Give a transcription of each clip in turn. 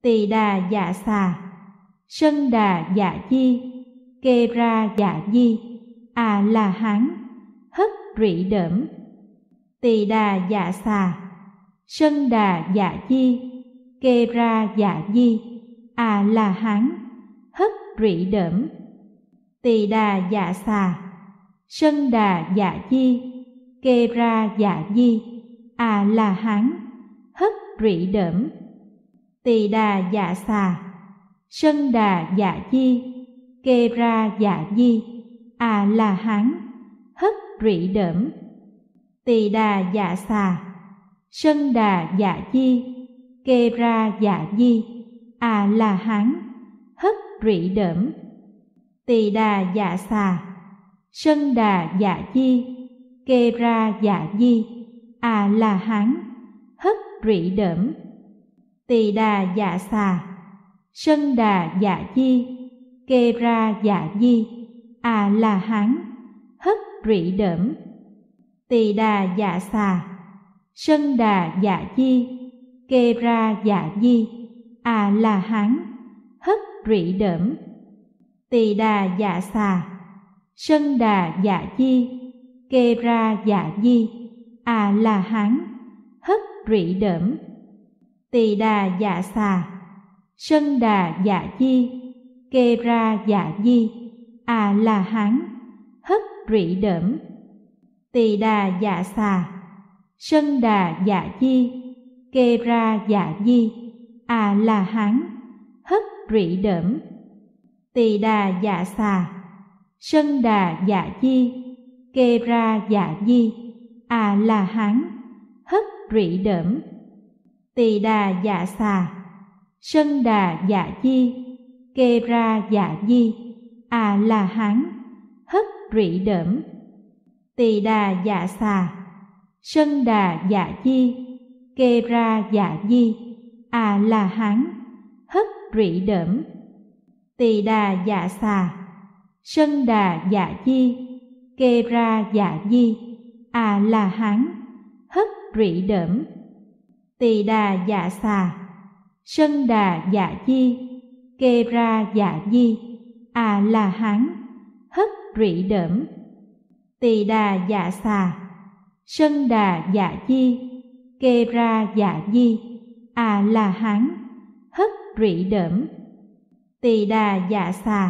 Tỳ đà dạ xà, Sân đà dạ di, Kê ra dạ di, A la hán, hất rỉ đỡm. Tỳ đà dạ xà, Sân đà dạ di, Kê ra dạ di, A la hán, hất rỉ đỡm. Tỳ đà dạ xà, Sân đà dạ di, Kê ra dạ di, A la hán, hất rỉ đỡm. Tỳ đà dạ xà, Sân đà dạ di, Kê ra dạ di, A la hán, hất rỉ đỡm. Tỳ đà dạ xà, Sân đà dạ di, Kê ra dạ di, A la hán, hất rỉ đỡm. Tỳ đà dạ xà, Sân đà dạ di, Kê ra dạ di, A la hán, hất rỉ đỡm. Tỳ đà dạ xà, Sân đà dạ di, Kê ra dạ di, A la hán, hất rỉ đỡm. Tỳ đà dạ xà, Sân đà dạ di, Kê ra dạ di, A la hán, hất rỉ đỡm. Tỳ đà dạ xà, Sân đà dạ di, Kê ra dạ di, A la hán, hất rỉ đỡm. Tỳ đà dạ xà, Sân đà dạ di, Kê ra dạ di, A la hán, hất rỉ đỡm. Tỳ đà dạ xà, Sân đà dạ di, Kê ra dạ di, A la hán, hất rỉ đỡm. Tỳ đà dạ xà, Sân đà dạ di, Kê ra dạ di, A la hán, hất rỉ đỡm. Tỳ đà dạ xà, Sân đà dạ di, Kê ra dạ di, A la hán, hất rỉ đỡm. Tỳ đà dạ xà, Sân đà dạ di, Kê ra dạ di, A la hán, hất rỉ đỡm. Tỳ đà dạ xà, Sân đà dạ di, Kê ra dạ di, A la hán, hất rỉ đỡm. Tỳ đà dạ xà, Sân đà dạ di, Kê ra dạ di, A la hán, hất rỉ đỡm. Tỳ đà dạ xà, Sân đà dạ di, Kê ra dạ di, A la hán, hất rỉ đỡm. Tỳ đà dạ xà,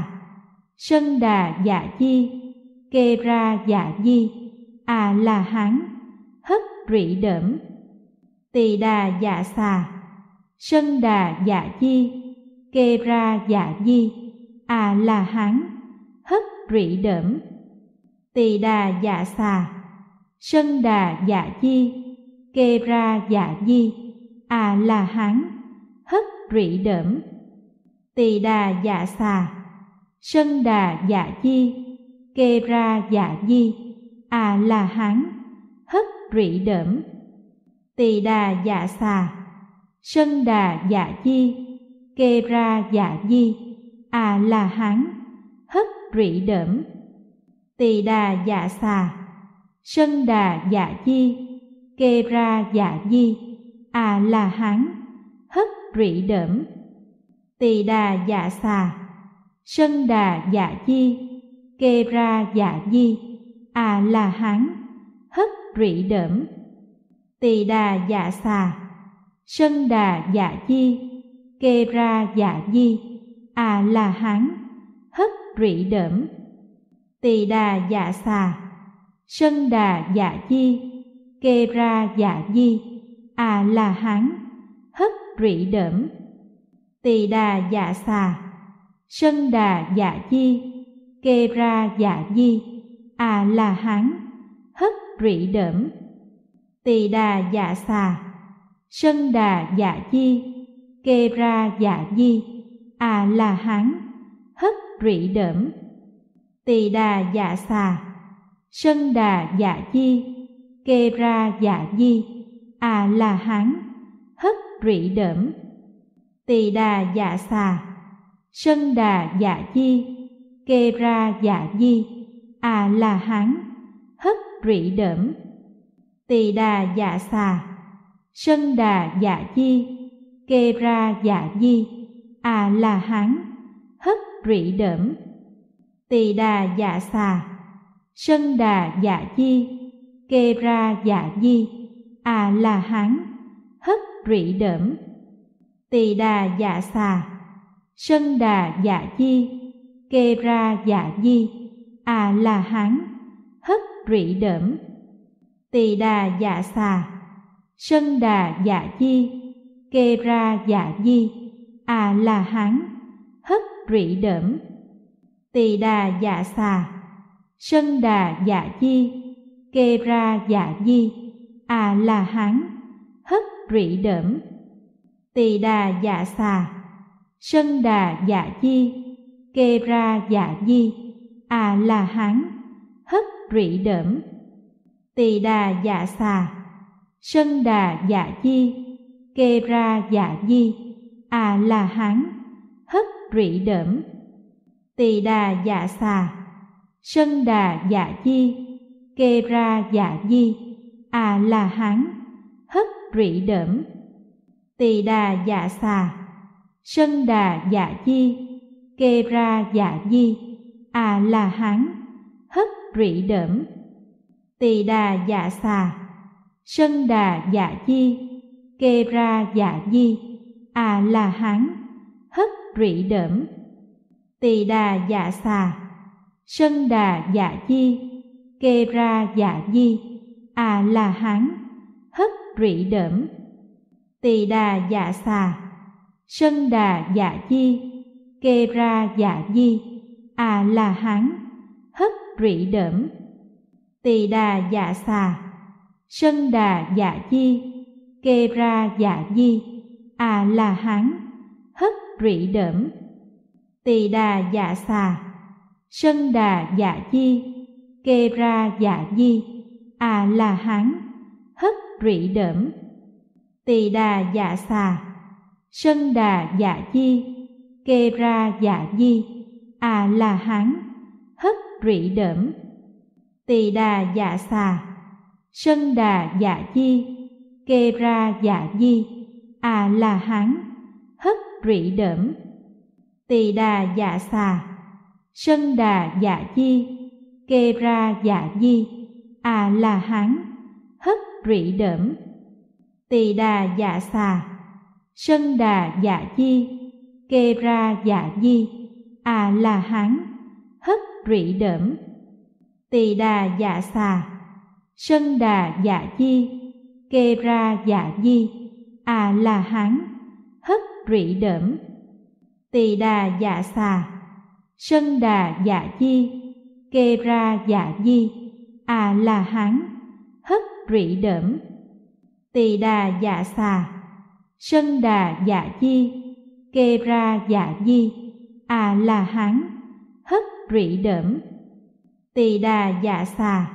Sân đà dạ di, Kê ra dạ di, A la hán, hất rỉ đỡm. Tỳ đà dạ xà, Sân đà dạ di, Kê ra dạ di, A la hán, hất rỉ đỡm. Tỳ đà dạ xà, Sân đà dạ di, Kê ra dạ di, A la hán, hất rỉ đỡm. Tỳ đà dạ xà, Sân đà dạ di, Kê ra dạ di, A la hán, hất rỉ đỡm. Tỳ đà dạ xà, Sân đà dạ di, Kê ra dạ di, A la hán, hất rỉ đỡm. Tỳ đà dạ xà, Sân đà dạ di, Kê ra dạ di, A la hán, hất rỉ đỡm. Tỳ đà dạ xà, Sân đà dạ di, Kê ra dạ di, A la hán, hất rỉ đỡm. Tỳ đà dạ xà, Sân đà dạ di, Kê ra dạ di, A la hán, hất rỉ đỡm. Tỳ đà dạ xà, Sân đà dạ di, Kê ra dạ di, A la hán, hất rỉ đỡm. Tỳ đà dạ xà, Sân đà dạ di, Kê ra dạ di, A la hán, hất rỉ đỡm. Tỳ đà dạ xà, Sân đà dạ di, Kê ra dạ di, A la hán, hất rỉ đỡm. Tỳ đà dạ xà, Sân đà dạ di, Kê ra dạ di, A la hán, hất rỉ đỡm. Tỳ đà dạ xà, Sân đà dạ di, Kê ra dạ di, A la hán, hất rỉ đỡm. Tỳ đà dạ xà, Sân đà dạ di, Kê Ra Dạ Di, A La Hán, Hất Rị Đỡm, Tỳ Đà Dạ Xà, Sân Đà Dạ Di, Kê Ra Dạ Di, A La Hán, Hất Rị Đỡm, Tỳ Đà Dạ Xà, Sân Đà Dạ Di, Kê Ra Dạ Di, A La Hán, Hất Rị Đỡm, Tỳ Đà Dạ Xà, Sân Đà Dạ Di, Kê Ra Dạ Di, A La Hán, Hất Rị Đỡm, Tỳ Đà Dạ Xà, Sân Đà Dạ Di, Kê Ra Dạ Di, A La Hán, Hất Rị Đỡm, Tỳ Đà Dạ Xà, Sân Đà Dạ Di, Kê Ra Dạ Di, A La Hán, Hất Rị Đỡm, Tỳ Đà Dạ Xà, Sân Đà Dạ Di, Kê Ra Dạ Di, A La Hán, Hất Rị Đỡm, Tỳ Đà Dạ Xà, Sân Đà Dạ Di, Kê Ra Dạ Di, A La Hán, Hất Rị Đỡm, Tỳ Đà Dạ Xà, Sân Đà Dạ Di, Kê Ra Dạ Di, A La Hán, Hất Rị Đỡm, Tỳ Đà Dạ Xà, Sân Đà Dạ Di, Kê Ra Dạ Di, A La Hán, Hất Rị Đỡm, Tỳ Đà Dạ Xà, Sân Đà Dạ Di, Kê Ra Dạ Di, A La Hán, Hất Rị Đỡm, Tỳ Đà Dạ Xà, Sân Đà Dạ Di, Kê Ra Dạ Di, A La Hán, Hất Rị Đỡm, Tỳ Đà Dạ Xà, Sân Đà Dạ Di, Kê Ra Dạ Di, A La Hán, Hất Rị Đỡm, Tỳ Đà Dạ Xà, Sân Đà Dạ Di, Kê Ra Dạ Di, A La Hán, Hất Rị Đỡm, Tỳ Đà Dạ Xà, Sân Đà Dạ Di, Kê Ra Dạ Di, A La Hán, Hất Rị Đỡm, Tỳ Đà Dạ Xà, Sân Đà Dạ Di, Kê Ra Dạ Di, A La Hán, Hất Rị Đỡm, Tỳ Đà Dạ Xà, Sân Đà Dạ Di, Kê Ra Dạ Di, A La Hán, Hất Rị Đỡm, Tỳ Đà Dạ Xà, Sân Đà Dạ Di, Kê Ra Dạ Di, A La Hán, Hất Rị Đỡm, Tỳ Đà Dạ Xà, Sân Đà Dạ Di, Kê Ra Dạ Di, A La Hán, Hất Rị Đỡm, Tỳ Đà Dạ Xà, Sân Đà Dạ Di, Kê Ra Dạ Di, A La Hán, Hất Rị Đỡm, Tỳ Đà Dạ Xà, Sân Đà Dạ Di, Kê Ra Dạ Di, A La Hán, Hất Rị Đỡm, Tỳ Đà Dạ Xà,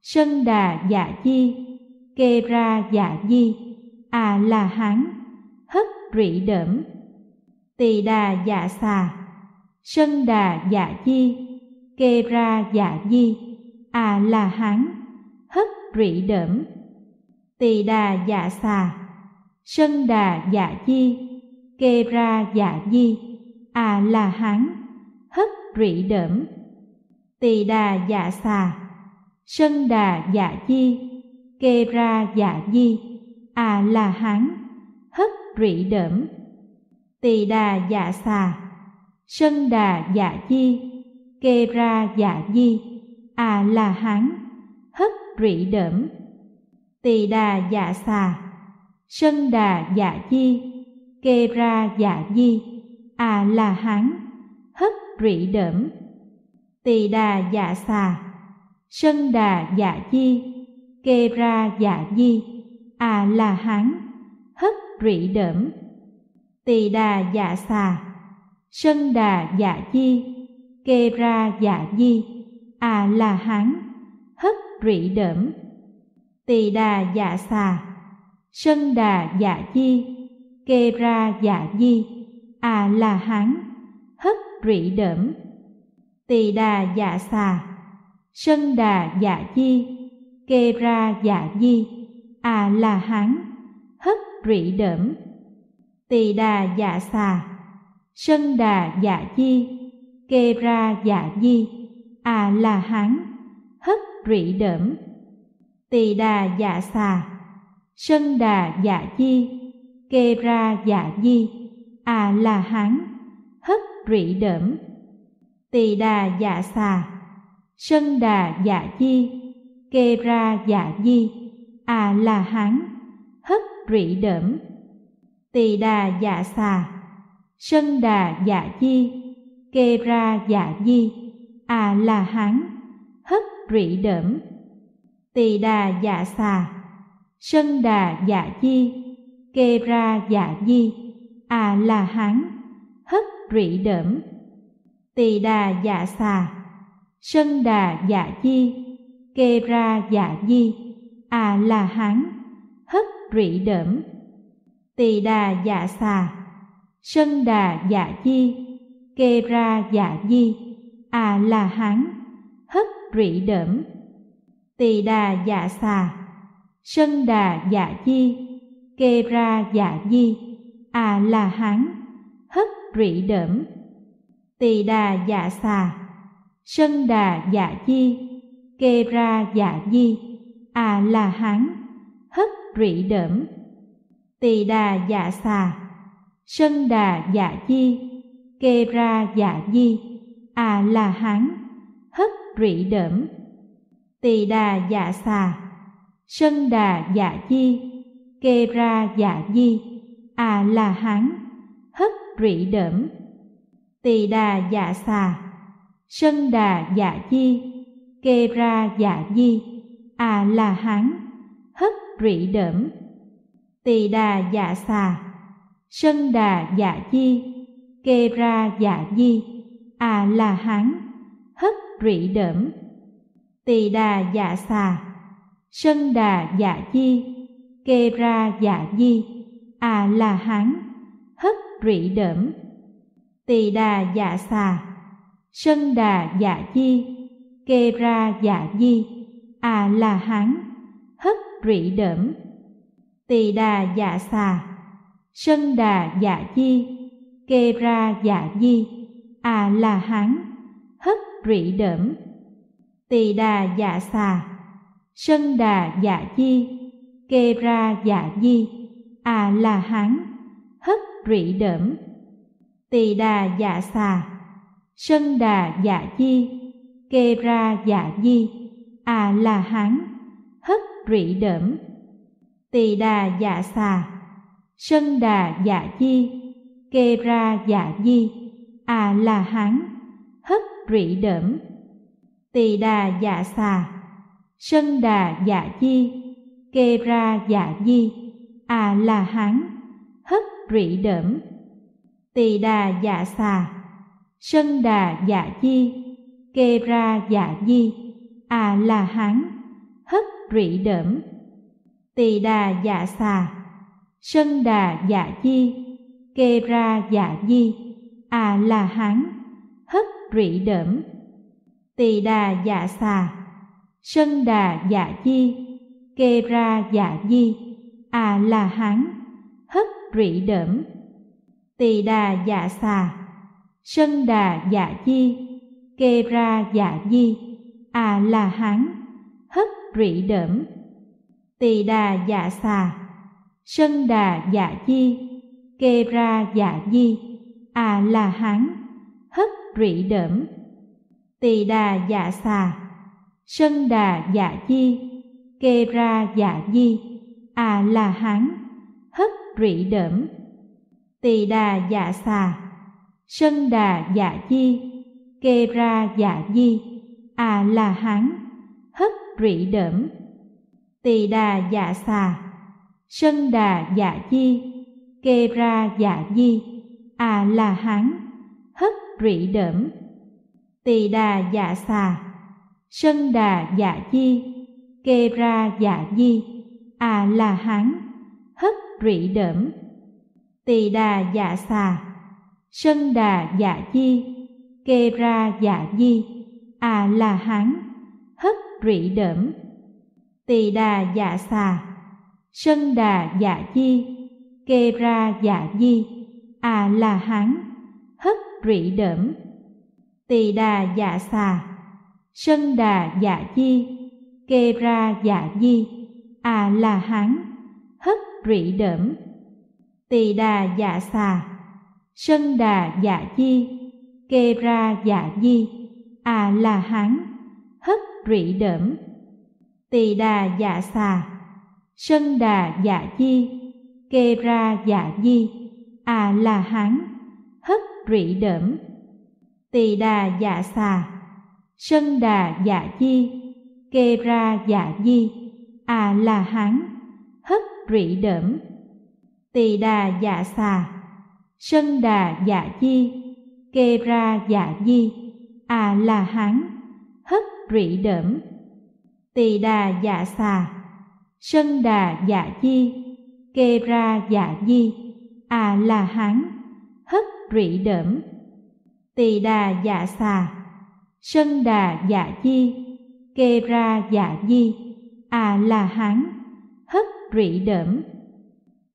Sân Đà Dạ Di, Kê Ra Dạ Di, A La Hán, Hất Rị Đỡm, Tỳ Đà Dạ Xà, Sân Đà Dạ Di, Kê Ra Dạ Di, A La Hán, Hất Rị Đỡm, Tỳ Đà Dạ Xà, Sân Đà Dạ Di, Kê Ra Dạ Di, A La Hán, Hất Rị Đỡm, Tỳ Đà Dạ Xà, Sân Đà Dạ Di, Kê Ra Dạ Di, A La Hán, Hất Rị Đỡm, Tỳ Đà Dạ Xà, Sân Đà Dạ Di, Kê Ra Dạ Di, A La Hán, Hất Rị Đỡm, Tỳ Đà Dạ Xà, Sân Đà Dạ Di, Kê Ra Dạ Di, A La Hán, Hất Rị Đỡm, Tỳ Đà Dạ Xà, Sân Đà Dạ Di, Kê Ra Dạ Di, A La Hán, Hất Rị Đỡm, Tỳ Đà Dạ Xà, Sân Đà Dạ Di, Kê Ra Dạ Di, A La Hán, Hất Rị Đỡm, Tỳ Đà Dạ Xà, Sân Đà Dạ Di, Kê Ra Dạ Di, A La Hán, Hất Rị Đỡm, Tỳ Đà Dạ Xà, Sân Đà Dạ Di, Kê Ra Dạ Di, A La Hán, Hất Rị Đỡm, Tỳ Đà Dạ Xà, Sân Đà Dạ Chi, Kê Ra Dạ Di, A La Hán, Hất Rị Đỡm. Tỳ Đà Dạ Xà, Sân Đà Dạ Chi, Kê Ra Dạ Di, A La Hán, Hất Rị Đỡm. Tỳ Đà Dạ Xà, Sân Đà Dạ Chi, Kê Ra Dạ Di, A La Hán, Hất Rị Đỡm. Tỳ Đà Dạ Xà, Sân Đà Dạ Chi, Kê Ra Dạ Di, A La Hán, Hất Rị Đỡm. Tỳ Đà Dạ Xà, Sân Đà Dạ Chi, Kê Ra Dạ Di, A La Hán, Hất Rị Đỡm. Tỳ Đà Dạ Xà, Sân Đà Dạ Chi, Kê Ra Dạ Di, A La Hán, Hất Rị Đỡm. Tỳ Đà Dạ Xà, Sân Đà Dạ Chi, Kê Ra Dạ Di, A La Hán, Hất Rị Đỡm. Tỳ Đà Dạ Xà, Sân Đà Dạ Chi, Kê Ra Dạ Di, A La Hán, Hất Rị Đỡm. Tỳ Đà Dạ Xà, Sân Đà Dạ Chi, Kê Ra Dạ Di, A La Hán, Hất Rị Đỡm. Tỳ Đà Dạ Xà, Sân Đà Dạ Chi, Kê Ra Dạ Di, A La Hán, Hất Rị Đỡm. Tỳ Đà Dạ Xà, Sân Đà Dạ Chi, Kê Ra Dạ Di, A La Hán, Hất Rị Đỡm. Tỳ Đà Dạ Xà, Sân Đà Dạ Chi, Kê Ra Dạ Di, A La Hán, Hất Rị Đỡm. Tỳ Đà Dạ Xà, Sân Đà Dạ Chi, Kê Ra Dạ Di, A La Hán, Hất Rị Đỡm. Tỳ Đà Dạ Xà, Sân Đà Dạ Chi, Kê Ra Dạ Di, A La Hán, Hất Rị Đỡm. Tỳ Đà Dạ Xà, Sân Đà Dạ Chi, Kê Ra Dạ Di, A La Hán, Hất Rị Đỡm. Tỳ Đà Dạ Xà, Sân Đà Dạ Chi, Kê Ra Dạ Di, A La Hán, Hất Rị Đỡm. Tỳ Đà Dạ Xà, Sân Đà Dạ Chi, Kê Ra Dạ Di, A La Hán, Hất Rị Đỡm. Tỳ Đà Dạ Xà, Sân Đà Dạ Chi, Kê Ra Dạ Di, A La Hán, Hất Rị Đỡm. Tỳ Đà Dạ Xà, Sân Đà Dạ Chi, Kê Ra Dạ Di, A La Hán, Hất Rị Đỡm. Tỳ Đà Dạ Xà, Sân Đà Dạ Chi, Kê Ra Dạ Di, A La Hán, Hất Rị Đỡm. Tỳ Đà Dạ Xà, Sân Đà Dạ Chi, Kê Ra Dạ Di, A La Hán, Hất Rị Đỡm. Tỳ Đà Dạ Xà, Sân Đà Dạ Chi, Kê Ra Dạ Di, A La Hán, Hất Rị Đỡm. Tỳ Đà Dạ Xà, Sân Đà Dạ Chi, Kê Ra Dạ Di, A La Hán, Hất Rị Đỡm. Tỳ Đà Dạ Xà, Sân Đà Dạ Chi, Kê Ra Dạ Di, A La Hán, Hất Rị Đỡm. Tỳ Đà Dạ Xà, Sân Đà Dạ Chi, Kê Ra Dạ Di, A La Hán, Hất Rị Đỡm. Tỳ Đà Dạ Xà, Sân Đà Dạ Chi, Kê Ra Dạ Di, A La Hán, Hất Rị Đỡm. Tỳ Đà Dạ Xà, Sân Đà Dạ Chi, Kê Ra Dạ Di, A La Hán, Hất Rị Đỡm. Tỳ Đà Dạ Xà, Sân Đà Dạ Chi, Kê Ra Dạ Di, A La Hán, Hất Rị Đỡm. Tỳ Đà Dạ Xà, Sân Đà Dạ Chi, Kê Ra Dạ Di, A La Hán, Hất Rị Đỡm. Tỳ Đà Dạ Xà, Sân Đà Dạ Chi, Kê Ra Dạ Di, A La Hán, Hất Rị Đỡm. Tỳ Đà Dạ Xà, Sân Đà Dạ Chi, Kê Ra Dạ Di, A La Hán, Hất Rị Đỡm, Tỳ Đà Dạ Xà, Sân Đà Dạ Di, Kê Ra Dạ Di, A La Hán, Hất Rị Đỡm, Tỳ Đà Dạ Xà, Sân Đà Dạ Di, Kê Ra Dạ Di, A La Hán, Hất Rị Đỡm, Tỳ Đà Dạ Xà, Sân Đà Dạ Di, Kê Ra Dạ Di, A La Hán, Hất Rị Đỡm, Tỳ Đà Dạ Xà, Sân Đà Dạ Di, Kê Ra Dạ Di, A La Hán, Hất Rị Đỡm, Tỳ Đà Dạ Xà, Sân Đà Dạ Di, Kê Ra Dạ Di, A La Hán, Hất Rị Đỡm, Tỳ Đà Dạ Xà, Sân Đà Dạ Di, Kê Ra Dạ Di, A La Hán, Hất Rị Đỡm, Tỳ Đà Dạ Xà, Sân Đà Dạ Di, Kê Ra Dạ Di, A La Hán, Hất Rị Đỡm,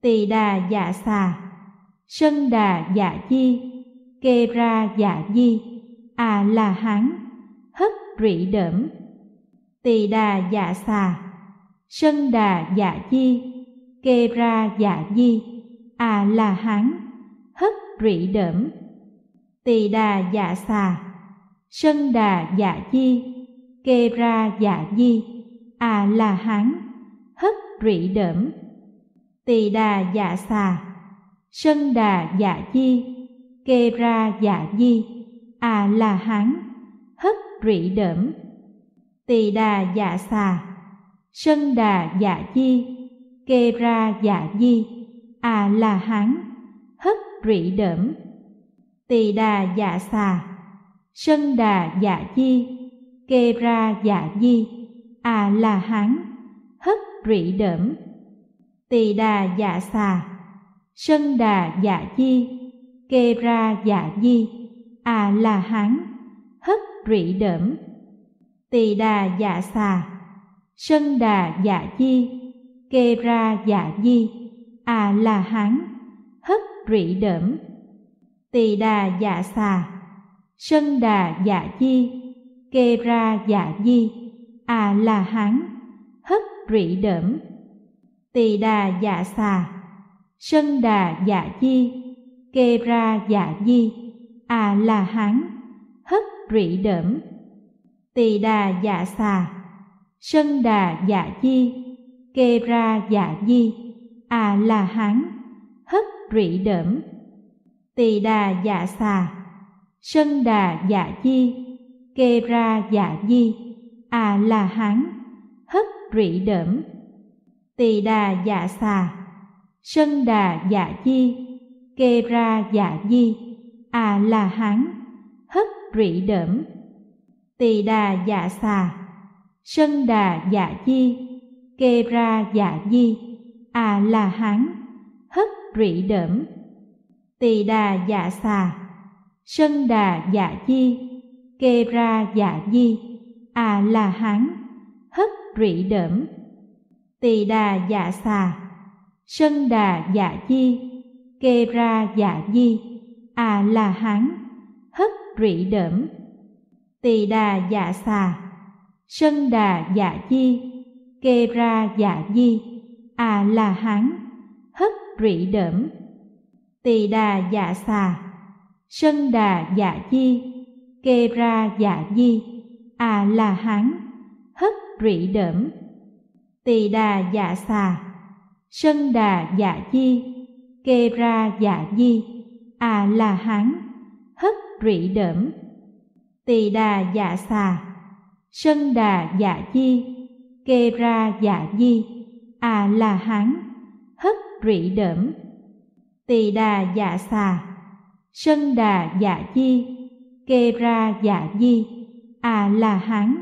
Tỳ Đà Dạ Xà, Sân Đà Dạ Di, Kê Ra Dạ Di, A La Hán, Hất Rị Đỡm, Tỳ Đà Dạ Xà, Sân Đà Dạ Di, Kê Ra Dạ Di, A La Hán, Hất Rị Đỡm, Tỳ Đà Dạ Xà, Sân Đà Dạ Di, Kê Ra Dạ Di, A La Hán, Hất Rị Đỡm, Tỳ Đà Dạ Xà, Sân Đà Dạ Di, Kê Ra Dạ Di, A La Hán, Hất Rị Đỡm, Tỳ Đà Dạ Xà, Sân Đà Dạ Di, Kê Ra Dạ Di, A La Hán, Hất Rị Đỡm, Tỳ Đà Dạ Xà, Sân Đà Dạ Di, Kê Ra Dạ Di, A La Hán, Hất Rị Đỡm, Tỳ Đà Dạ Xà, Sân Đà Dạ Di, Kê Ra Dạ Di, A La Hán, Hất Rị Đỡm, Tỳ Đà Dạ Xà, Sân Đà Dạ Di, Kê Ra Dạ Di, A La Hán, Hất Rị Đỡm, Tỳ Đà Dạ Xà, Sân Đà Dạ Di, Kê Ra Dạ Di, A La Hán, Hất Rị Đỡm, Tỳ Đà Dạ Xà, Sân Đà Dạ Di, Kê Ra Dạ Di, A La Hán, Hất Rị Đỡm, Tỳ Đà Dạ Xà, Sân Đà Dạ Di, Kê Ra Dạ Di, A La Hán, Hất Rị Đỡm, Tỳ Đà Dạ Xà, Sân Đà Dạ Di, Kê Ra Dạ Di, A La Hán, Hất Rị Đỡm, Tỳ Đà Dạ Xà, Sân Đà Dạ Di, Kê Ra Dạ Di, A La Hán, Hất Rị Đỡm, Tỳ Đà Dạ Xà, Sân Đà Dạ Di, Kê Ra Dạ Di, A La Hán, Hất Rị Đỡm, Tỳ Đà Dạ Xà, Sân Đà Dạ Di, Kê Ra Dạ Di, A La Hán, Hất Rị Đỡm, Tỳ Đà Dạ Xà, Sân Đà Dạ Di, Kê Ra Dạ Di, A La Hán, Hất Rị Đỡm, Tỳ Đà Dạ Xà, Sân Đà Dạ Di, Kê Ra Dạ Di, A La Hán, Hất Rị Đỡm, Tỳ Đà Dạ Xà, Sân Đà Dạ Di, Kê Ra Dạ Di, A La Hán, Hất Rị Đỡm, Tỳ Đà Dạ Xà, Sân Đà Dạ Di, Kê Ra Dạ Di, A La Hán, Hất Rị Đỡm, Tỳ Đà Dạ Xà, Sân Đà Dạ Di, Kê Ra Dạ Di, A La Hán, Hất Rị Đỡm, Tỳ Đà Dạ Xà, Sân Đà Dạ Di, Kê Ra Dạ Di, A La Hán,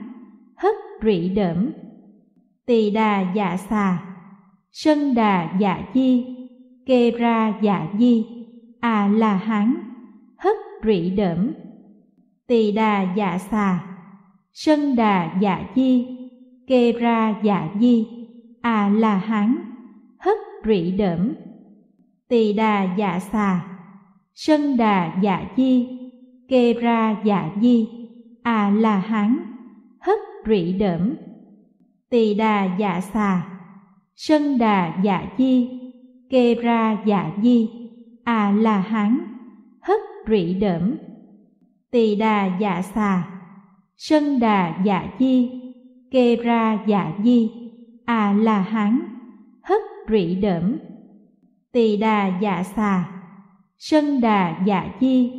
Hất Rị Đỡm, Tỳ Đà Dạ Xà, Sân Đà Dạ Di, Kê Ra Dạ Di, A La Hán, Hất Rị Đỡm, Tỳ Đà Dạ Xà, Sân Đà Dạ Di, Kê Ra Dạ Di, A La Hán, Hất Rị Đỡm, Tỳ Đà Dạ Xà, Sân Đà Dạ Chi, Kê Ra Dạ Di, A La Hán, Hất Rị Đỡm. Tỳ Đà Dạ Xà, Sân Đà Dạ Chi, Kê Ra Dạ Di, A La Hán, Hất Rị Đỡm. Tỳ Đà Dạ Xà, Sân Đà Dạ Chi, Kê Ra Dạ Di, A La Hán, Hất Rị Đỡm. Tỳ Đà Dạ Xà, Sân Đà Dạ Chi,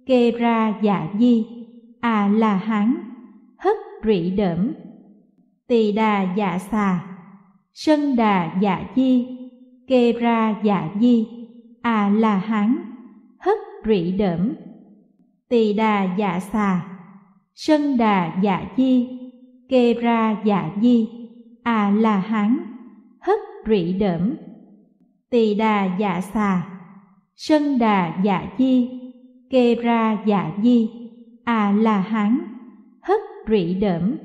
Kê Ra Dạ Di, A La Hán, Hất Rị Đỡm. Tỳ Đà Dạ Xà, Sân Đà Dạ Chi, Kê Ra Dạ Di, A La Hán, Hất Rị Đỡm. Tỳ Đà Dạ Xà, Sân Đà Dạ Chi, Kê Ra Dạ Di, A La Hán, Hất Rị Đỡm. Tỳ Đà Dạ Xà, Sân Đà Dạ Chi, Kê Ra Dạ Di, A La Hán, Hất Rị Đỡm.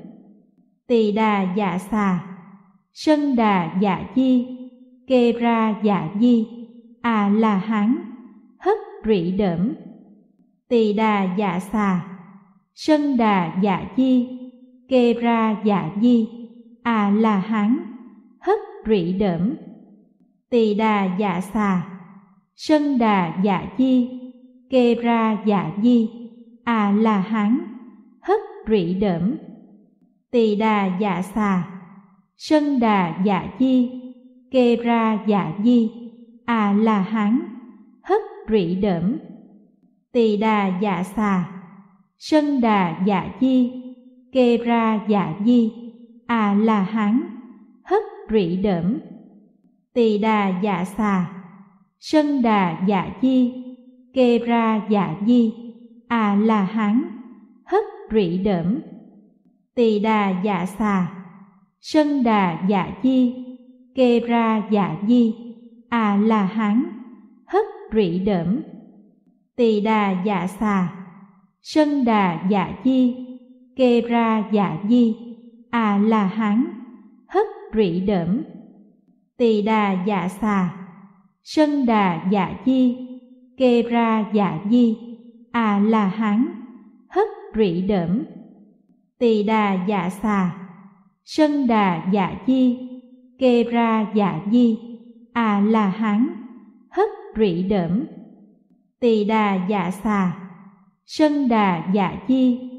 Tỳ Đà Dạ Xà, Sân Đà Dạ Chi, Kê Ra Dạ Di, A La Hán, Hất Rị Đỡm. Tỳ Đà Dạ Xà, Sân Đà Dạ Chi, Kê Ra Dạ Di, A La Hán, Hất Rị Đỡm. Tỳ Đà Dạ Xà, Sân Đà Dạ Chi, Kê Ra Dạ Di, A La Hán, Hất Rị Đỡm. Tỳ Đà Dạ Xà, Sân Đà Dạ Chi, Kê Ra Dạ Di, A La Hán, Hất Rị Đỡm. Tỳ Đà Dạ Xà, Sân Đà Dạ Chi, Kê Ra Dạ Di, A La Hán, Hất Rị Đỡm. Tỳ Đà Dạ Xà, Sân Đà Dạ Chi, Kê Ra Dạ Di, A La Hán, Hất Rị Đỡm. Tỳ Đà Dạ Xà, Sân Đà Dạ Chi, Kê Ra Dạ Di, A La Hán, Hất Rị Đỡm. Tỳ Đà Dạ Xà, Sân Đà Dạ Chi, Kê Ra Dạ Di, A La Hán, Hất Rị Đỡm. Tỳ Đà Dạ Xà, Sân Đà Dạ Chi, Kê Ra Dạ Di, A La Hán, Hất Rị Đỡm. Tỳ Đà Dạ Xà, Sân Đà Dạ Chi, Kê Ra Dạ Di, A La Hán, Hất Rị Đỡm. Tỳ Đà Dạ Xà, Sân Đà Dạ Chi,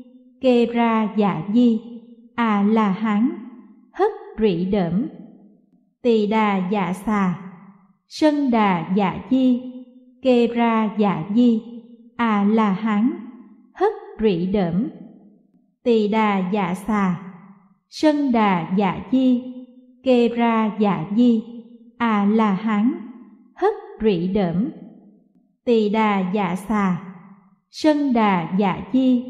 Kê Ra Dạ Di, A La Hán, Hất Rị Đỡm. Tỳ Đà Dạ Xà, Sân Đà Dạ Chi, Kê Ra Dạ Di, A La Hán, Hất Rị Đỡm. Tỳ Đà Dạ Xà, Sân Đà Dạ Chi, Kê Ra Dạ Di, A La Hán, Hất Rị Đỡm. Tỳ Đà Dạ Xà, Sân Đà Dạ Chi,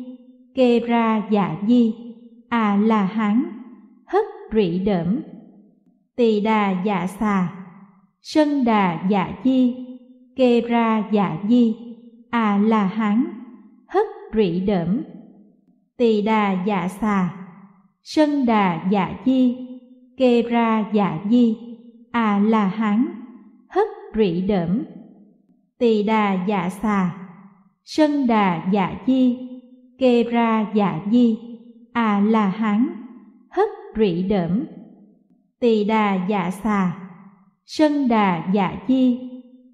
Kê Ra Dạ Di, A La Hán, Hất Rị Đỡm. Tỳ Đà Dạ Xà, Sân Đà Dạ Chi, Kê Ra Dạ Di, A La Hán, Hất Rị Đỡm. Tỳ Đà Dạ Xà, Sân Đà Dạ Chi, Kê Ra Dạ Di, A La Hán, Hất Rị Đỡm. Tỳ Đà Dạ Xà, Sân Đà Dạ Chi, Kê Ra Dạ Di, A La Hán, Hất Rị Đỡm. Tỳ Đà Dạ Xà, Sân Đà Dạ Chi,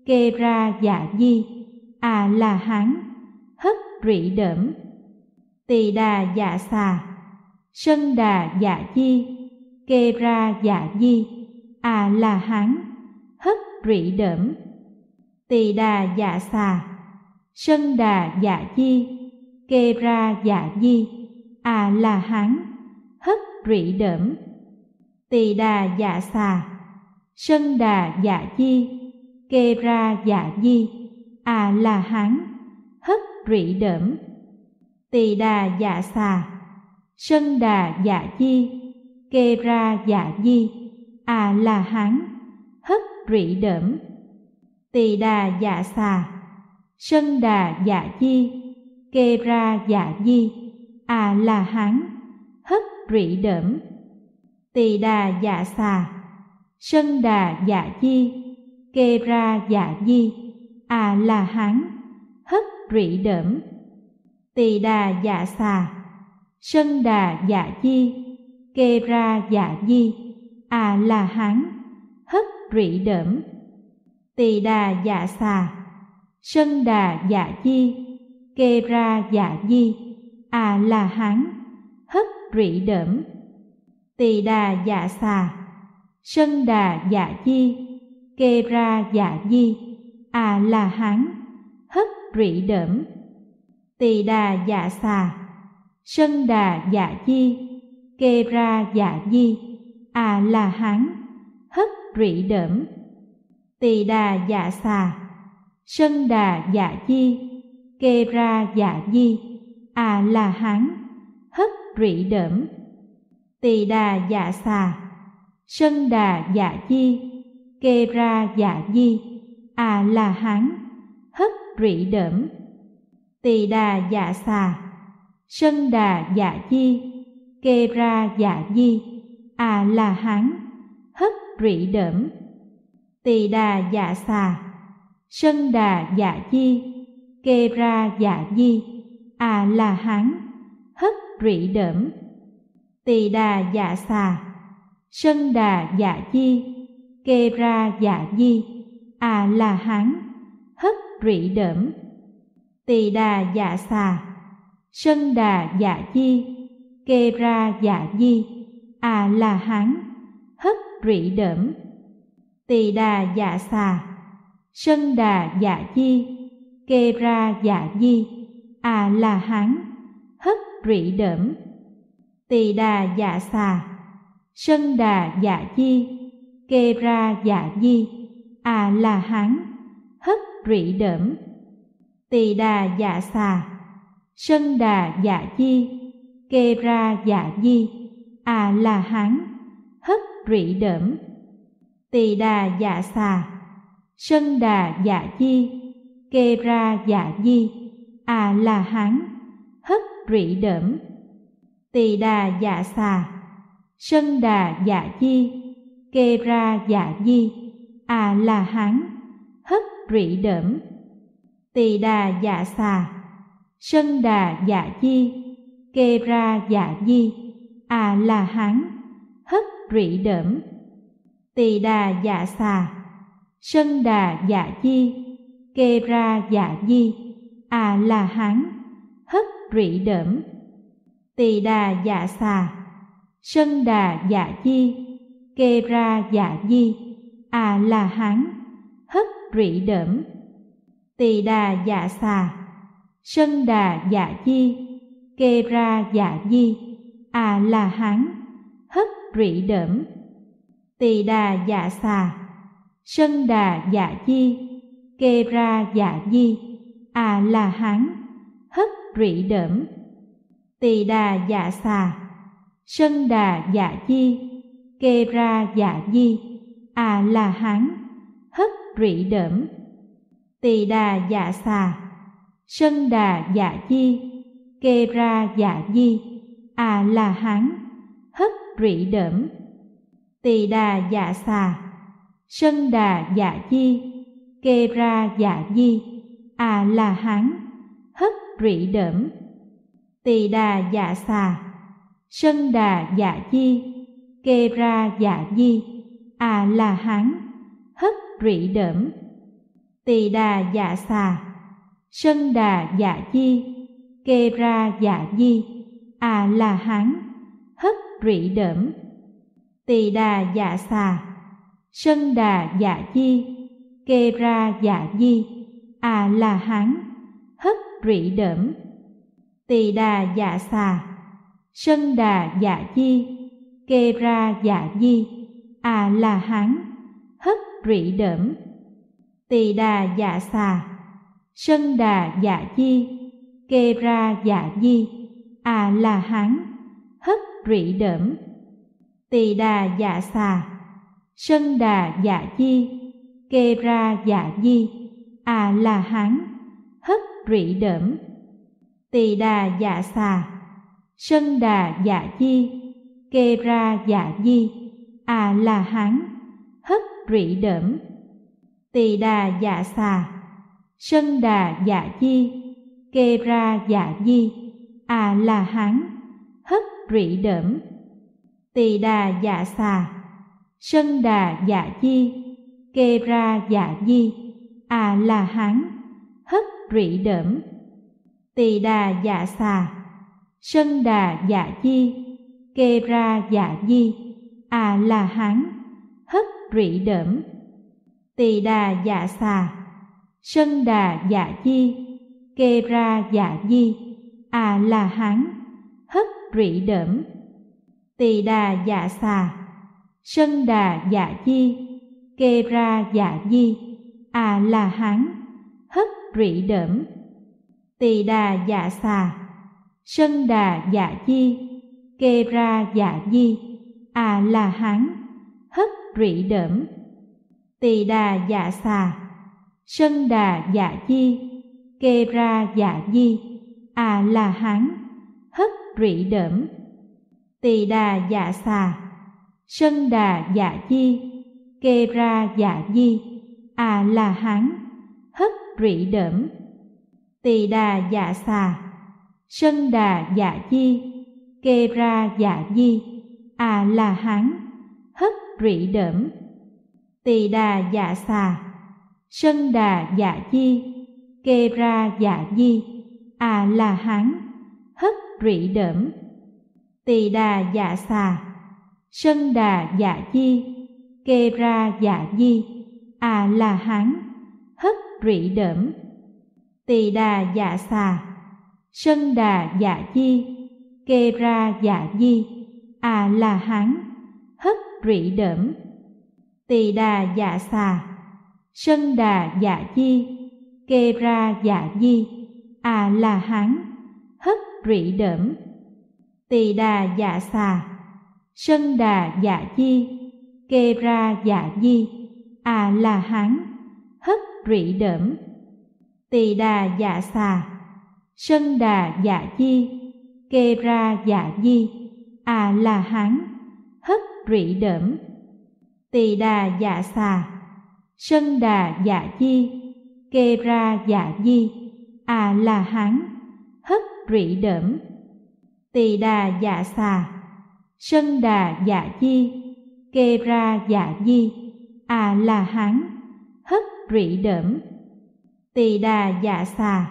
Kê Ra Dạ Di, A La Hán, Hất Rị Đỡm. Tỳ Đà Dạ Xà, Sân Đà Dạ Chi, Kê Ra Dạ Di, A La Hán, Hất Rị Đỡm. Tỳ Đà Dạ Xà, Sân Đà Dạ Chi, Kê Ra Dạ Di, A La Hán, Hất Rị Đỡm. Tỳ Đà Dạ Xà, Sân Đà Dạ Chi, Kê Ra Dạ Di, A La Hán, Hất Rị Đỡm. Tỳ Đà Dạ Xà, Sân Đà Dạ Chi, Kê Ra Dạ Di, A La Hán, Hất Rị Đỡm. Tỳ Đà Dạ Xà, Sân Đà Dạ Chi, Kê Ra Dạ Di, A La Hán, Hất Rị Đỡm. Tỳ Đà Dạ Xà, Sân Đà Dạ Chi, Kê Ra Dạ Di, A La Hán, Hất Rị Đỡm, Tỳ Đà Dạ Xà, Sân Đà Dạ Di, Kê Ra Dạ Di, A La Hán, Hất Rị Đỡm, Tỳ Đà Dạ Xà, Sân Đà Dạ Di, Kê Ra Dạ Di, A La Hán, Hất Rị Đỡm, Tỳ Đà Dạ Xà, Sân Đà Dạ Di, Kê Ra Dạ Di, A La Hán, Hất Rị Đỡm, Tỳ Đà Dạ Xà, Sân Đà Dạ Di, Kê Ra Dạ Di, A La Hán, Hất Rị Đỡm, Tỳ Đà Dạ Xà, Sân Đà Dạ Di, Kê Ra Dạ Di, A La Hán, Hất Rị Đỡm, Tỳ Đà Dạ Xà, Sân Đà Dạ Di, Kê Ra Dạ Di, A La Hán, Hất Rị Đỡm, Tỳ Đà Dạ Xà, Sân Đà Dạ Di, Kê Ra Dạ Di, A La Hán, Hất Rị Đỡm, Tỳ Đà Dạ Xà, Sân Đà Dạ Di, Kê Ra Dạ Di, A La Hán, Hất Rị Đỡm, Tỳ Đà Dạ Xà, Sân Đà Dạ Di, Kê Ra Dạ Di, A La Hán, Hất Rị Đỡm, Tỳ Đà Dạ Xà, Sân Đà Dạ Di, Kê Ra Dạ Di, A La Hán, Hất Rị Đỡm, Tỳ Đà Dạ Xà, Sân Đà Dạ Di, Kê Ra Dạ Di, A La Hán, Hất Rị Đỡm, Tỳ Đà Dạ Xà, Sân Đà Dạ Di, Kê Ra Dạ Di, A La Hán, Hất Rị Đỡm, Tỳ Đà Dạ Xà, Sân Đà Dạ Di, Kê Ra Dạ Di, A La Hán, Hất Rị Đỡm, Tỳ Đà Dạ Xà, Sân Đà Dạ Di, Kê Ra Dạ Di, A La Hán, Hất Rị Đỡm, Tỳ Đà Dạ Xà, Sân Đà Dạ Di, Kê Ra Dạ Di, A La Hán, Hất Rị Đỡm, Tỳ Đà Dạ Xà, Sân Đà Dạ Di, Kê Ra Dạ Di, A La Hán, Hất Rị Đỡm, Tỳ Đà Dạ Xà, Sân Đà Dạ Di, Kê Ra Dạ Di, A La Hán, Hất Rị Đỡm, Tỳ Đà Dạ Xà, Sân Đà Dạ Di, Kê Ra Dạ Di, A La Hán, Hất Rị Đỡm, Tỳ Đà Dạ Xà, Sân Đà Dạ Di, Kê Ra Dạ Di, A La Hán, Hất Rị Đỡm, Tỳ Đà Dạ Xà, Sân Đà Dạ Di, Kê Ra Dạ Di, A La Hán, Hất Rị Đỡm, Tỳ Đà Dạ Xà, Sân Đà Dạ Di, Kê Ra Dạ Di, A La Hán, Hất Rị Đỡm, Tỳ Đà Dạ Xà, Sân Đà Dạ Di, Kê Ra Dạ Di, A La Hán, Hất Rị Đỡm, Tỳ Đà Dạ Xà, Sân Đà Dạ Di, Kê Ra Dạ Di, A La Hán, Hất Rị Đỡm, Tỳ Đà Dạ Xà, Sân Đà Dạ Di, Kê Ra Dạ Di, A La Hán, Hất Rị Đỡm, Tỳ Đà Dạ Xà, Sân Đà Dạ Di, Kê Ra Dạ Di, A La Hán, Hất Rị Đỡm, Tỳ Đà Dạ Xà, Sân Đà Dạ Di, Kê Ra Dạ Di, A La Hán, Hất Rị Đỡm, Tỳ Đà Dạ Xà, Sân Đà Dạ Di, Kê Ra Dạ Di, A La Hán, Hất Rị Đỡm, Tỳ Đà Dạ Xà, Sân Đà Dạ Di, Kê Ra Dạ Di, A La Hán, Hất Rị Đỡm, Tỳ Đà Dạ Xà, Sân Đà Dạ Di, Kê Ra Dạ Di, A La Hán, Hất Rị Đỡm, Tỳ Đà Dạ Xà, Sân Đà Dạ Di, Kê Ra Dạ Di, A La Hán, Hất Rị Đỡm, Tỳ Đà Dạ Xà, Sân Đà Dạ Chi, Kê Ra Dạ Di, A La Hán, Hất Rị Đỡm. Tỳ Đà Dạ Xà, Sân Đà Dạ Chi, Kê Ra Dạ Di, A La Hán, Hất Rị Đỡm. Tỳ Đà Dạ Xà, Sân Đà Dạ Chi, Kê Ra Dạ Di, A La Hán, Hất Rị Đỡm. Tỳ Đà Dạ Xà, Sân Đà Dạ Chi, Kê Ra Dạ Di, A La Hán, Hất Rị Đỡm. Tỳ Đà Dạ Xà, Sân Đà Dạ Chi, Kê Ra Dạ Di, A La Hán, Hất Rị Đỡm. Tỳ Đà Dạ Xà, Sân Đà Dạ Chi, Kê Ra Dạ Di, A La Hán, Hất Rị Đỡm. Tỳ Đà Dạ Xà, Sân Đà Dạ Chi, Kê Ra Dạ Di, A La Hán, Hất Rị Đỡm. Tỳ Đà Dạ Xà, Sân Đà Dạ Chi, Kê Ra Dạ Di, A La Hán, Hất Rị Đỡm. Tỳ Đà Dạ Xà, Sân Đà Dạ Chi, Kê Ra Dạ Di, A La Hán, Hất Rị Đỡm. Tỳ Đà Dạ Xà, Sân Đà Dạ Chi, Kê Ra Dạ Di, A La Hán, Hất Rị Đỡm. Tỳ Đà Dạ Xà, Sân Đà Dạ Chi, Kê Ra Dạ Di, A La Hán, Hất Rị Đỡm. Tỳ Đà Dạ Xà, Sân Đà Dạ Chi, Kê Ra Dạ Di, A La Hán, Hất Rị Đỡm. Tỳ Đà Dạ Xà, Sân Đà Dạ Chi, Kê Ra Dạ Di, A La Hán, Hất Rị Đỡm. Tỳ Đà Dạ Xà, Sân Đà Dạ Chi, Kê Ra Dạ Di, A La Hán, Hất Rị Đỡm. Tỳ Đà Dạ Xà, Sân Đà Dạ Chi, Kê Ra Dạ Di, A La Hán, Hất Rị Đỡm. Tỳ Đà Dạ Xà, Sân Đà Dạ Chi, Kê Ra Dạ Di, A La Hán, Hất Rị Đỡm. Tỳ Đà Dạ Xà, Sân Đà Dạ Chi, Kê Ra Dạ Di, A La Hán, Hất Rị Đỡm. Tỳ Đà Dạ Xà,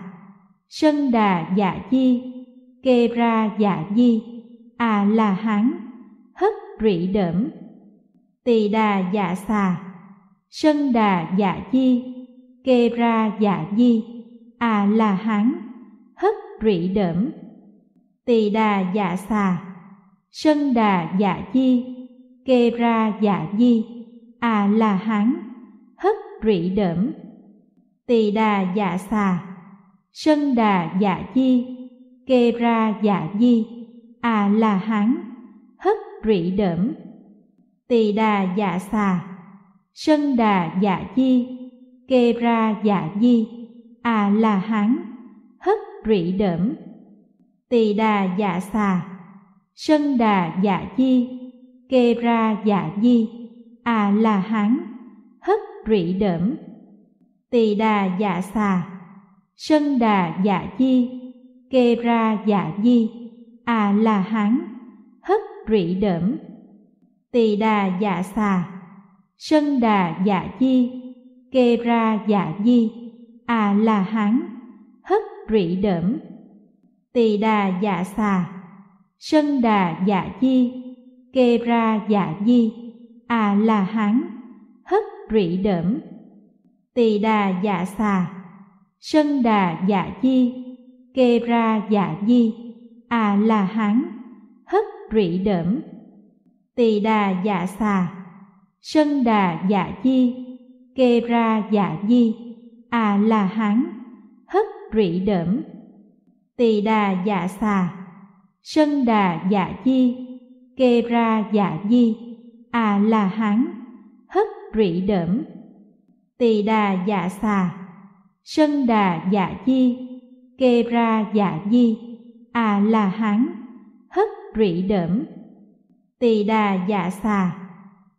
Sân Đà Dạ Chi, Kê Ra Dạ Di, A La Hán, Hất Rị Đỡm. Tỳ Đà Dạ Xà, Sân Đà Dạ Chi, Kê Ra Dạ Di, A La Hán, Hất Rị Đỡm. Tỳ Đà Dạ Xà, Sân Đà Dạ Chi, Kê Ra Dạ Di, A La Hán, Hất Rị Đỡm. Tỳ Đà Dạ Xà, Sân Đà Dạ Chi, Kê Ra Dạ Di, A La Hán, Hất Rị Đỡm. Tỳ Đà Dạ Xà, Sân Đà Dạ Chi, Kê Ra Dạ Di, A La Hán, Hất Rị Đỡm. Tỳ Đà Dạ Xà, Sân Đà Dạ Chi, Kê Ra Dạ Di, A La Hán, Hất Rị Đỡm. Tỳ Đà Dạ Xà, Sân Đà Dạ Chi, Kê Ra Dạ Di, A La Hán, Hất Rị Đỡm. Tỳ Đà Dạ Xà, Sân Đà Dạ Chi, Kê Ra Dạ Di, A La Hán, Hất Rị Đỡm. Tỳ Đà Dạ Xà, Sân Đà Dạ Chi, Kê Ra Dạ Di, A La Hán, Hất Rị Đỡm. Tỳ Đà Dạ Xà, Sân Đà Dạ Chi, Kê Ra Dạ Di, A La Hán, Hất Rị Đỡm. Tỳ Đà Dạ Xà, Sân Đà Dạ Chi, Kê Ra Dạ Di, A La Hán, Hất Rị Đỡm. Tỳ Đà Dạ Xà, Sân Đà Dạ Chi, Kê Ra Dạ Di, A La Hán, Hất Rị Đỡm. Tỳ Đà Dạ Xà, Sân Đà Dạ Chi, Kê Ra Dạ Di, A La Hán, Hất Rị Đỡm. Tỳ Đà Dạ Xà,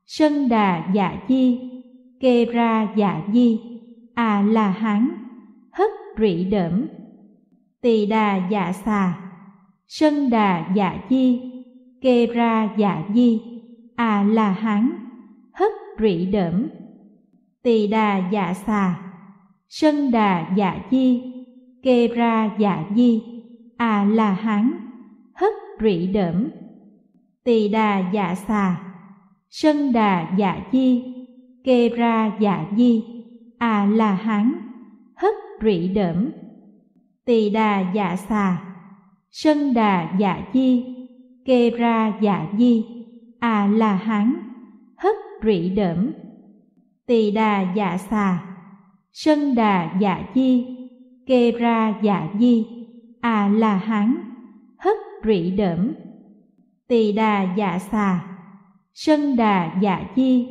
Sân Đà Dạ Chi, Kê Ra Dạ Di, A La Hán, Hất Rị Đởm, Tỳ Đà Dạ Xà, Sân Đà Dạ Di, Kê Ra Dạ Di, A La Hán, Hất Rị Đởm, Tỳ Đà Dạ Xà, Sân Đà Dạ Di, Kê Ra Dạ Di, A La Hán, Hất Rị Đởm, Tỳ Đà Dạ Xà, Sân Đà Dạ Di, Kê Ra Dạ Di, A La Hán, Hất Rị Đởm, Tỳ Đà Dạ Xà, Sân Đà Dạ Di, Kê Ra Dạ Di, A La Hán, Hất Rị Đởm, Tỳ Đà Dạ Xà, Sân Đà Dạ Di, Kê Ra Dạ Di, A La Hán, Hất Rị Đởm, Tỳ Đà Dạ Xà, Sân Đà Dạ Di,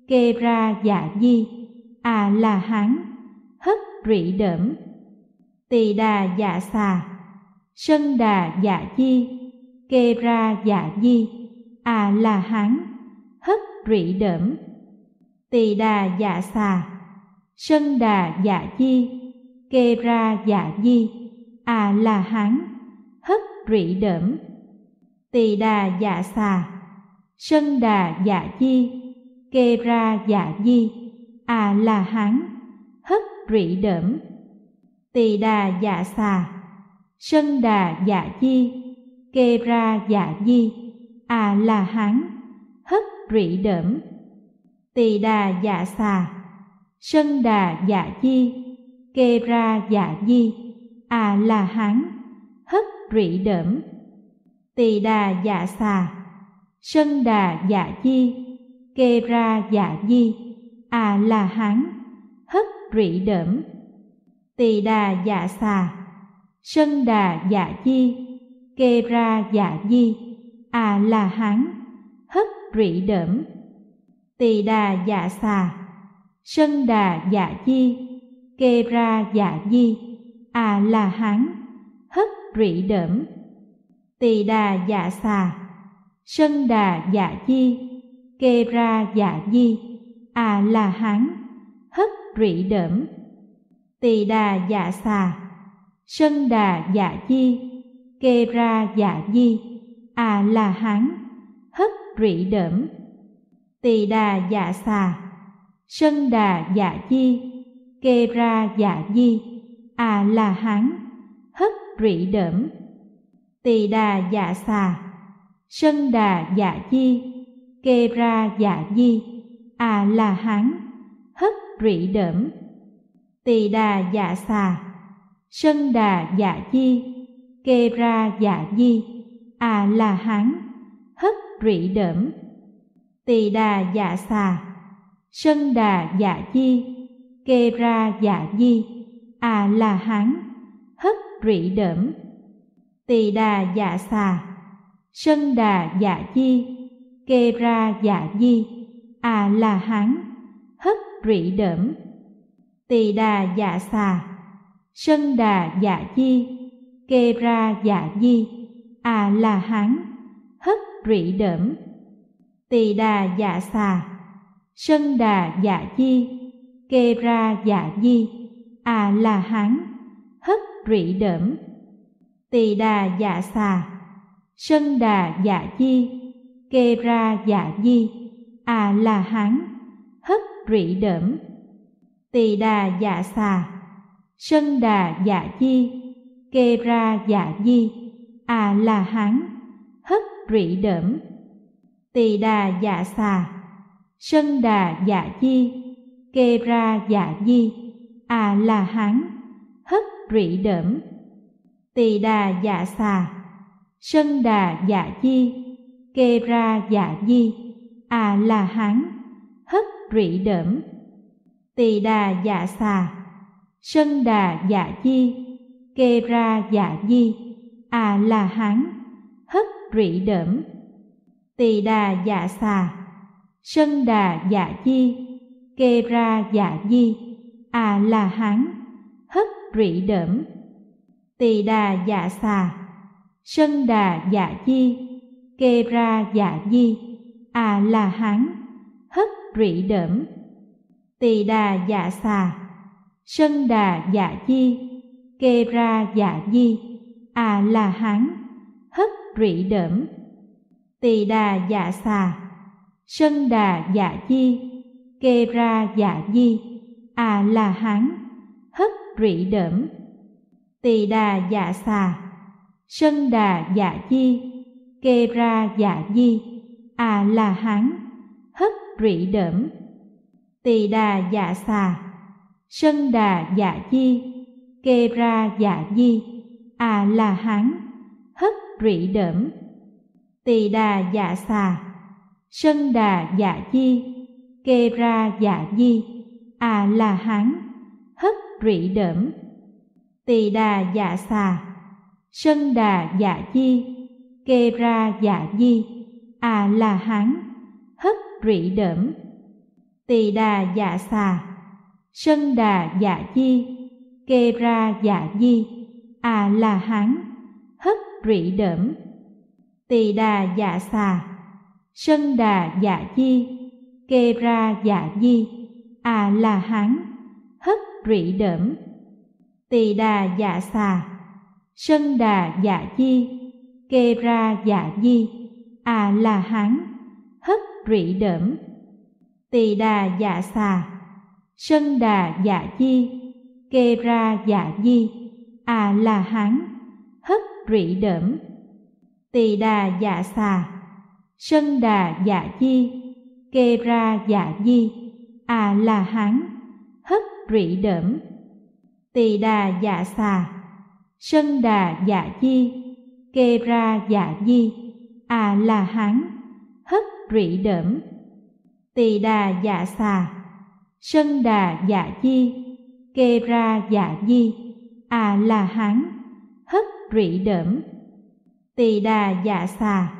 Kê Ra Dạ Di, A La Hán, Hất Rị Đởm, Tỳ Đà Dạ Xà, Sân Đà Dạ Di, Kê Ra Dạ Di, A La Hán, Hất Rị Đởm, Tỳ Đà Dạ Xà, Sân Đà Dạ Di, Kê Ra Dạ Di, A La Hán, Hất Rị Đởm, Tỳ Đà Dạ Xà, Sân Đà Dạ Di, Kê Ra Dạ Di, A La Hán, Hất Rị Đởm, Tỳ Đà Dạ Xà, Sân Đà Dạ Di, Kê Ra Dạ Di, A La Hán, Hất Rị Đởm, Tỳ Đà Dạ Xà, Sân Đà Dạ Di, Kê Ra Dạ Di, A La Hán, Hất Rị Đởm, Tỳ Đà Dạ Xà, Sân Đà Dạ Di, Kê Ra Dạ Di, A La Hán, Hất Rị Đởm, Tỳ Đà Dạ Xà, Sân Đà Dạ Di, Kê Ra Dạ Di, A La Hán, Hất Rị Đởm, Tỳ Đà Dạ Xà, Sân Đà Dạ Di, Kê Ra Dạ Di, A La Hán, Hất Rị Đởm, Tỳ Đà Dạ Xà, Sân Đà Dạ Di, Kê Ra Dạ Di, A La Hán, Hất Rị Đởm, Tỳ Đà Dạ Xà, Sân Đà Dạ Di, Kê Ra Dạ Di, A La Hán, Hất Rị Đởm, Tỳ Đà Dạ Xà, Sân Đà Dạ Di, Kê Ra Dạ Di, A La Hán, Hất Rị Đởm, Tỳ Đà Dạ Xà, Sân Đà Dạ Di, Kê Ra Dạ Di, A La Hán, Hất Rị Đởm, Tỳ Đà Dạ Xà, Sân Đà Dạ Di, Kê Ra Dạ Di, A La Hán, Hất Rị Đởm, Tỳ Đà Dạ Xà, Sân Đà Dạ Di, Kê Ra Dạ Di, A La Hán, Hất Rị Đởm, Tỳ Đà Dạ Xà, Sân Đà Dạ Di, Kê Ra Dạ Di, A La Hán, Hất Rị Đởm, Tỳ Đà Dạ Xà, Sân Đà Dạ Di, Kê Ra Dạ Di, A La Hán, Hất Rị Đởm, Tỳ Đà Dạ Xà, Sân Đà Dạ Di, Kê Ra Dạ Di, A La Hán, Hất Rị Đởm, Tỳ Đà Dạ Xà, Sân Đà Dạ Di, Kê Ra Dạ Di, A La Hán, Hất Rị Đởm, Tỳ Đà Dạ Xà, Sân Đà Dạ Di, Kê Ra Dạ Di, A La Hán, Hất Rị Đởm, Tỳ Đà Dạ Xà, Sân Đà Dạ Di, Kê Ra Dạ Di, A La Hán, Hất Rị Đởm, Tỳ Đà Dạ Xà, Sân Đà Dạ Di, Kê Ra Dạ Di, A La Hán, Hất Rị Đởm, Tỳ Đà Dạ Xà, Sân Đà Dạ Di, Kê Ra Dạ Di, A La Hán, Hất Rị Đởm, Tỳ Đà Dạ Xà, Sân Đà Dạ Di, Kê Ra Dạ Di, A La Hán, Hất Rị Đởm, Tỳ Đà Dạ Xà, Sân Đà Dạ Di, Kê Ra Dạ Di, A La Hán, Hất Rị Đởm, Tỳ Đà Dạ Xà, Sân Đà Dạ Chi, Kê Ra Dạ Di, A La Hán, Hất Rị Đỡm. Tỳ Đà Dạ Xà, Sân Đà Dạ Chi, Kê Ra Dạ Di, A La Hán, Hất Rị Đỡm. Tỳ Đà Dạ Xà, Sân Đà Dạ Chi, Kê Ra Dạ Di, A La Hán, Hất Rị Đỡm. Tỳ Đà Dạ Xà, Sân Đà Dạ Chi, Kê Ra Dạ Di, A La Hán, Hất Rị Đỡm. Tỳ Đà Dạ Xà, Sân Đà Dạ Chi, Kê Ra Dạ Di, A La Hán, Hất Rị Đỡm. Tỳ Đà Dạ Xà, Sân Đà Dạ Chi, Kê Ra Dạ Di, A La Hán, Hất Rị Đỡm. Tỳ Đà Dạ Xà, Sân Đà Dạ Chi, Kê Ra Dạ Di, A La Hán, Hất Rị Đỡm. Tỳ Đà Dạ Xà, Sân Đà Dạ Chi, Kê Ra Dạ Di, A La Hán, Hất Rị Đỡm. Tỳ Đà Dạ Xà, Sân Đà Dạ Chi, Kê Ra Dạ Di, A La Hán, Hất Rị Đỡm. Tỳ Đà Dạ Xà, Sân Đà Dạ Chi, Kê Ra Dạ Di, A La Hán, Hất Rị Đỡm. Tỳ Đà Dạ Xà, Sân Đà Dạ Chi, Kê Ra Dạ Di, A La Hán, Hất Rị Đỡm. Tỳ Đà Dạ Xà, Sân Đà Dạ Chi, Kê Ra Dạ Di, A La Hán, Hất Rị Đỡm. Tỳ Đà Dạ Xà, Sân Đà Dạ Chi, Kê Ra Dạ Di, A La Hán, Hất Rị Đỡm. Tỳ Đà Dạ Xà,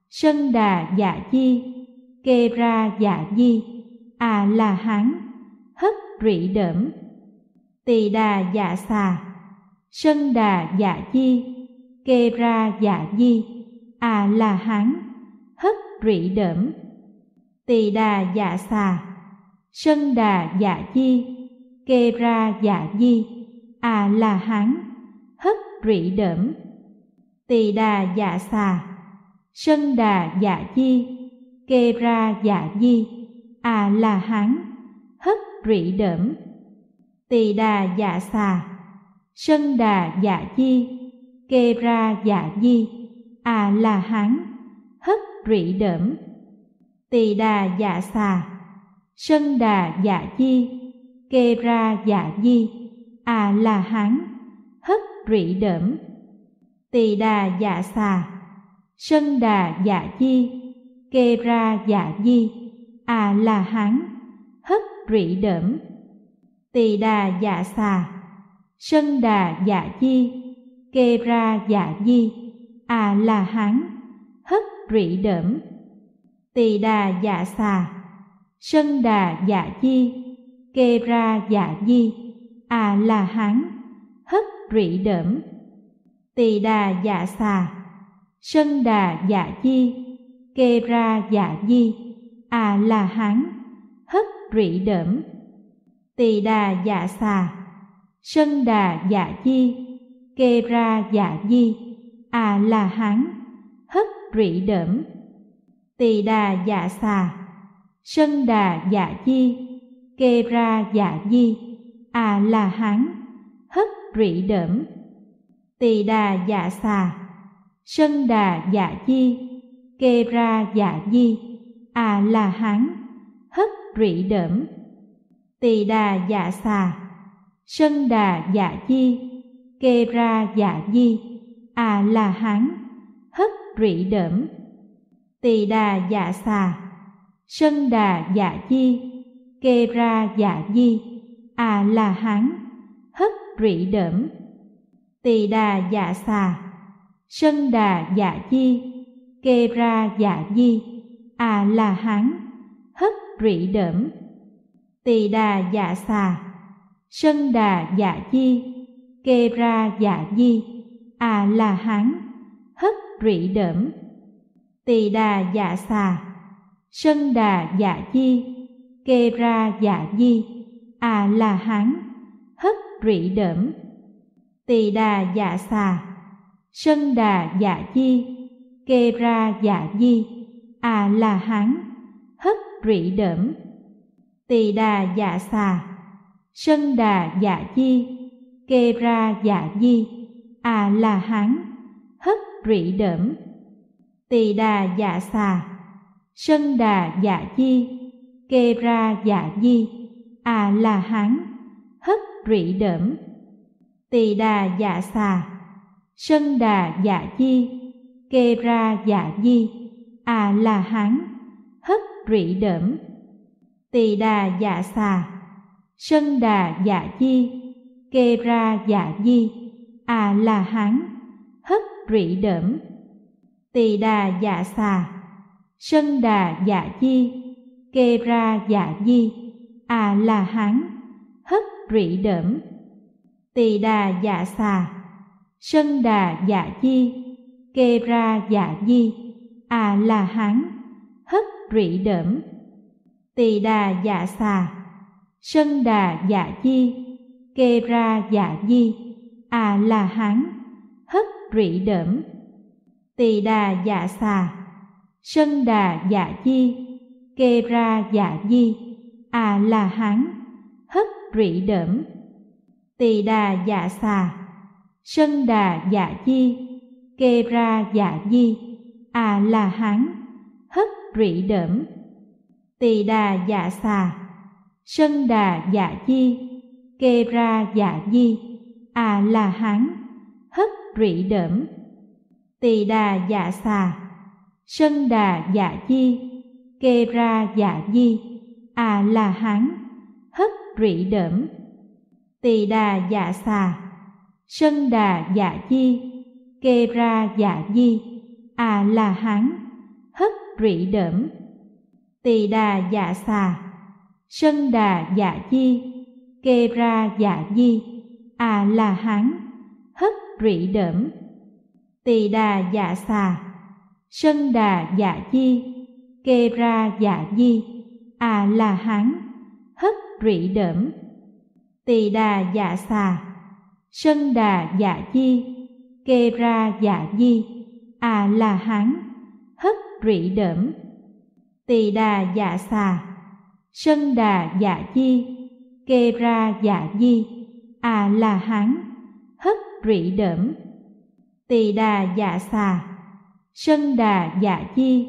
Sân Đà Dạ Chi, Kê Ra Dạ Di, A La Hán, Hất Rị Đỡm. Tỳ Đà Dạ Xà, Sân Đà Dạ Chi, Kê Ra Dạ Di, A La Hán, Hất Rị Đỡm. Tỳ Đà Dạ Xà, Sân Đà Dạ Chi, Kê Ra Dạ Di, A La Hán, Hất Rị Đỡm. Tỳ Đà Dạ Xà, Sân Đà Dạ Chi, Kê Ra Dạ Di, A La Hán, Hất Rị Đỡm. Tỳ Đà Dạ Xà, Sân Đà Dạ Chi, Kê Ra Dạ Di, A La Hán, Hất Rị Đỡm. Tỳ Đà Dạ Xà, Sân Đà Dạ Chi, Kê Ra Dạ Di, A La Hán, Hất Rị Đỡm. Tỳ Đà Dạ Xà, Sân Đà Dạ Chi, Kê Ra Dạ Di, A La Hán, Hất Rị Đỡm. Tỳ Đà Dạ Xà, Sân Đà Dạ Chi, Kê Ra Dạ Di, A La Hán, Hất Rị Đỡm. Tỳ Đà Dạ Xà, Sân Đà Dạ Chi, Kê Ra Dạ Di, A La Hán, Hất Rị Đỡm. Tỳ Đà Dạ Xà, Sân Đà Dạ Chi, Kê Ra Dạ Di, A La Hán, Hất Rị Đỡm. Tỳ Đà Dạ Xà, Sân Đà Dạ Chi, Kê Ra Dạ Di, A La Hán, Hất Rị Đỡm. Tỳ Đà Dạ Xà, Sân Đà Dạ Chi, Kê Ra Dạ Di, A La Hán, Hất Rị Đỡm. Tỳ Đà Dạ Xà, Sân Đà Dạ Chi, Kê Ra Dạ Di, A La Hán, Hất Rị Đỡm. Tỳ Đà Dạ Xà, Sân Đà Dạ Chi, Kê Ra Dạ Di, A La Hán, Hất Rị Đỡm. Tỳ Đà Dạ Xà, Sân Đà Dạ Chi, Kê Ra Dạ Di, A La Hán, Hất Rị Đỡm. Tỳ Đà Dạ Xà, Sân Đà Dạ Chi, Kê Ra Dạ Di, A La Hán, Hất Rị Đỡm. Tỳ Đà Dạ Xà, Sân Đà Dạ Chi, Kê Ra Dạ Di, A La Hán, Hất Rị Đỡm. Tỳ Đà Dạ Xà, Sân Đà Dạ Chi, Kê Ra Dạ Di, A La Hán, Hất Rị Đỡm, Tỳ Đà Dạ Xà, Sân Đà Dạ Di, Kê Ra Dạ Di, A La Hán, Hất Rị Đỡm, Tỳ Đà Dạ Xà, Sân Đà Dạ Di, Kê Ra Dạ Di, A La Hán, Hất Rị Đỡm, Tỳ Đà Dạ Xà, Sân Đà Dạ Di, Kê Ra Dạ Di, A La Hán, Hất Rị Đỡm, Tỳ Đà Dạ Xà, Sân Đà Dạ Di, Kê Ra Dạ Di, A La Hán, Hất Rị Đỡm, Tỳ Đà Dạ Xà, Sân Đà Dạ Di, Kê Ra Dạ Di, A La Hán, Hất Rị Đỡm, Tỳ Đà Dạ Xà, Sân Đà Dạ Di, Kê Ra Dạ Di, A La Hán, Hất Rị Đỡm, Tỳ Đà Dạ Xà, Sân Đà Dạ Di, Kê Ra Dạ Di, A La Hán, Hất Rị Đỡm, Tỳ Đà Dạ Xà, Sân Đà Dạ Di, Kê Ra Dạ Di, A La Hán, Hất Rị Đỡm, Tỳ Đà Dạ Xà, Sân Đà Dạ Di, Kê Ra Dạ Di, A La Hán, Hất Rị Đỡm, Tỳ Đà Dạ Xà, Sân Đà Dạ Di, Kê Ra Dạ Di, A La Hán, Hất Rị Đỡm, Tỳ Đà Dạ Xà, Sân Đà Dạ Di, Kê Ra Dạ Di, A La Hán, Hất Rị Đỡm, Tỳ Đà Dạ Xà, Sân Đà Dạ Di, Kê Ra Dạ Di, A La Hán, Hất Rị Đỡm, Tỳ Đà Dạ Xà, Sân Đà Dạ Di, Kê Ra Dạ Di, A La Hán, Hất Rị Đỡm, Tỳ Đà Dạ Xà, Sân Đà Dạ Di, Kê Ra Dạ Di, A La Hán, Hất Rị Đỡm, Tỳ Đà Dạ Xà, Sân Đà Dạ Di, Kê Ra Dạ Di, A La Hán, Hất Rị Đỡm, Tỳ Đà Dạ Xà, Sân Đà Dạ Di, Kê Ra Dạ Di, A La Hán, Hất Rị Đỡm, Tỳ Đà Dạ Xà, Sân Đà Dạ Di, Kê Ra Dạ Di, A La Hán, Hất Rị Đỡm, Tỳ Đà Dạ Xà, Sân Đà Dạ Di,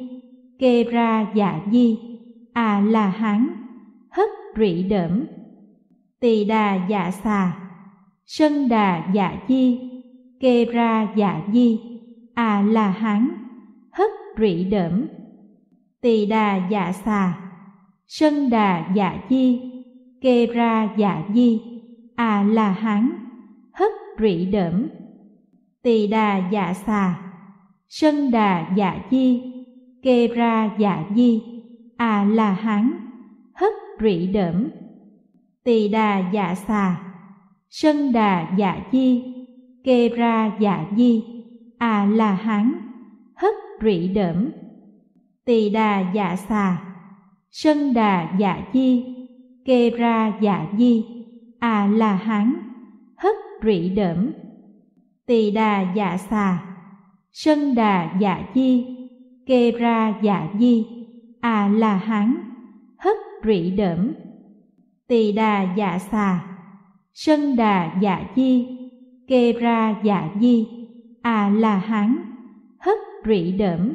Kê Ra Dạ Di, A La Hán, Hất Rị Đỡm, Tỳ Đà Dạ Xà, Sân Đà Dạ Di, Kê Ra Dạ Di, A La Hán, Hất Rị Đỡm, Tỳ Đà Dạ Xà, Sân Đà Dạ Di, Kê Ra Dạ Di, A La Hán, Hất Rị Đỡm, Tỳ Đà Dạ Xà, Sân Đà Dạ Di, Kê Ra Dạ Di, A La Hán, Hất Rị Đỡm, Tỳ Đà Dạ Xà, Sân Đà Dạ Di, Kê Ra Dạ Di, A La Hán, Hất Rị Đỡm, Tỳ Đà Dạ Xà, Sân Đà Dạ Di, Kê Ra Dạ Di, A La Hán, Hất Rị Đỡm, Tỳ Đà Dạ Xà, Sân Đà Dạ Di, Kê Ra Dạ Di, A La Hán, Hất Rị Đỡm, Tỳ Đà Dạ Xà, Sân Đà Dạ Di, Kê Ra Dạ Di, A La Hán, Hất Rị Đỡm.